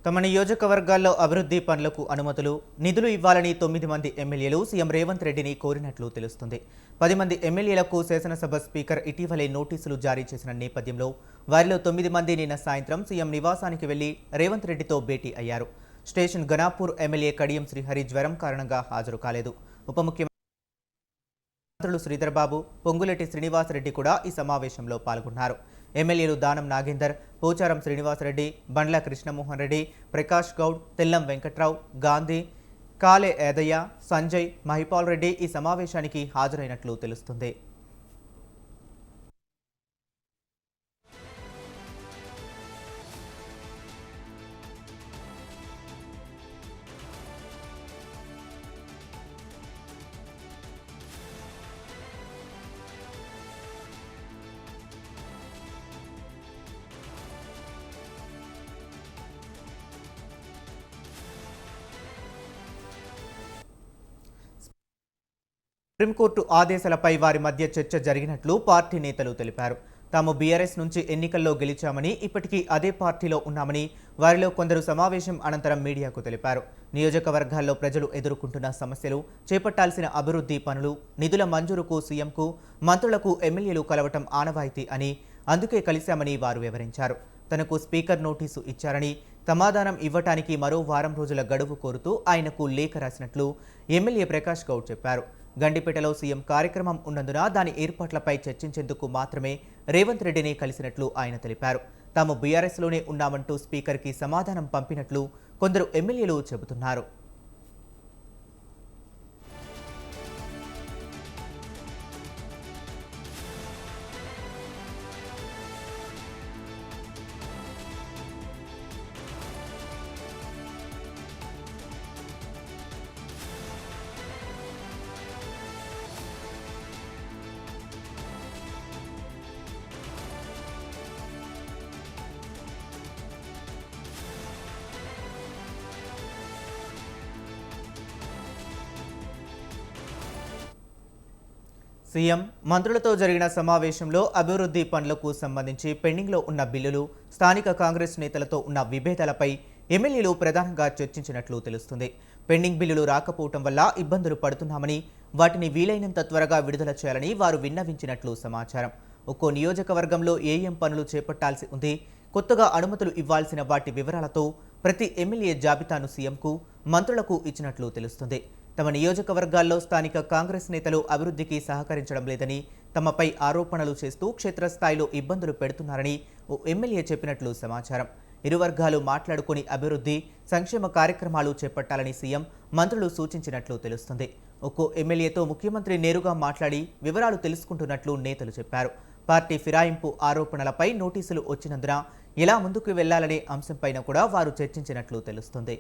తమ నియోజకవర్గాల్లో అభివృద్ధి పనులకు అనుమతులు, నిధులు ఇవ్వాలని 9 మంది ఎమ్మెల్యేలు సీఎం రేవంత్ రెడ్డిని కోరినట్లు తెలుస్తుంది. 10 మంది ఎమ్మెల్యేలకు శాసనసభ స్పీకర్ ఇటీవలే నోటీసులు జారీ చేసిన నేపథ్యంలో వారిలో 9 మంది నిన్న సాయంత్రం సీఎం నివాసానికి వెళ్లి రేవంత్ రెడ్డితో భేటీ అయ్యారు. స్టేషన్ గణాపూర్ ఎమ్మెల్యే కడియం శ్రీహరి జ్వరం కారణంగా హాజరు కాలేదు. ఉప ముఖ్యమంత్రి మంత్రులు శ్రీధర్బాబు, పొంగులేటి శ్రీనివాసరెడ్డి కూడా ఈ సమావేశంలో పాల్గొన్నారు. ఎమ్మెల్యేలు దానం నాగేందర్, పోచారం శ్రీనివాసరెడ్డి, బండ్ల కృష్ణమోహన్ రెడ్డి, ప్రకాష్ గౌడ్, తెల్లం వెంకట్రావు, గాంధీ, కాలే ఏదయ్య, సంజయ్, మహిపాల్ రెడ్డి ఈ సమావేశానికి హాజరైనట్లు తెలుస్తుంది. సుప్రీంకోర్టు ఆదేశాలపై వారి మధ్య చర్చ జరిగినట్లు పార్టీ నేతలు తెలిపారు. తాము బీఆర్ఎస్ నుంచి ఎన్నికల్లో గెలిచామని, ఇప్పటికీ అదే పార్టీలో ఉన్నామని వారిలో కొందరు సమావేశం అనంతరం మీడియాకు తెలిపారు. నియోజకవర్గాల్లో ప్రజలు ఎదుర్కొంటున్న సమస్యలు, చేపట్టాల్సిన అభివృద్ధి పనులు, నిధుల మంజూరుకు సీఎంకు, మంత్రులకు ఎమ్మెల్యేలు కలవటం ఆనవాయితీ అని, అందుకే కలిశామని వారు వివరించారు. తనకు స్పీకర్ నోటీసు ఇచ్చారని, సమాధానం ఇవ్వటానికి మరో వారం రోజుల గడువు కోరుతూ ఆయనకు లేఖ రాసినట్లు ఎమ్మెల్యే ప్రకాష్ గౌడ్ చెప్పారు. గండిపేటలో సీఎం కార్యక్రమం ఉన్నందున దాని ఏర్పాట్లపై చర్చించేందుకు మాత్రమే రేవంత్ రెడ్డిని కలిసినట్లు ఆయన తెలిపారు. తాము బీఆర్ఎస్లోనే ఉన్నామంటూ స్పీకర్కి సమాధానం పంపినట్లు కొందరు ఎమ్మెల్యేలు చెబుతున్నారు. సీఎం మంత్రులతో జరిగిన సమావేశంలో అభివృద్ధి పనులకు సంబంధించి పెండింగ్లో ఉన్న బిల్లులు, స్థానిక కాంగ్రెస్ నేతలతో ఉన్న విభేదాలపై ఎమ్మెల్యేలు ప్రధానంగా చర్చించినట్లు తెలుస్తుంది. పెండింగ్ బిల్లులు రాకపోవటం వల్ల ఇబ్బందులు పడుతున్నామని, వాటిని వీలైనంత త్వరగా విడుదల చేయాలని వారు విన్నవించినట్లు సమాచారం. ఒక్కో నియోజకవర్గంలో ఏం పనులు చేపట్టాల్సి ఉంది, కొత్తగా అనుమతులు ఇవ్వాల్సిన వాటి వివరాలతో ప్రతి ఎమ్మెల్యే జాబితాను సీఎంకు, మంత్రులకు ఇచ్చినట్లు తెలుస్తుంది. తమ నియోజకవర్గాల్లో స్థానిక కాంగ్రెస్ నేతలు అభివృద్ధికి సహకరించడం లేదని, తమపై ఆరోపణలు చేస్తూ క్షేత్రస్థాయిలో ఇబ్బందులు పెడుతున్నారని ఓ ఎమ్మెల్యే చెప్పినట్లు సమాచారం. ఇరు వర్గాలు మాట్లాడుకుని అభివృద్ధి, సంక్షేమ కార్యక్రమాలు చేపట్టాలని సీఎం, మంత్రులు సూచించినట్లు తెలుస్తుంది. ఒక్కో ఎమ్మెల్యేతో ముఖ్యమంత్రి నేరుగా మాట్లాడి వివరాలు తెలుసుకుంటున్నట్లు నేతలు చెప్పారు. పార్టీ ఫిరాయింపు ఆరోపణలపై నోటీసులు వచ్చినందున ఎలా ముందుకు వెళ్లాలనే అంశంపైన కూడా వారు చర్చించినట్లు తెలుస్తుంది.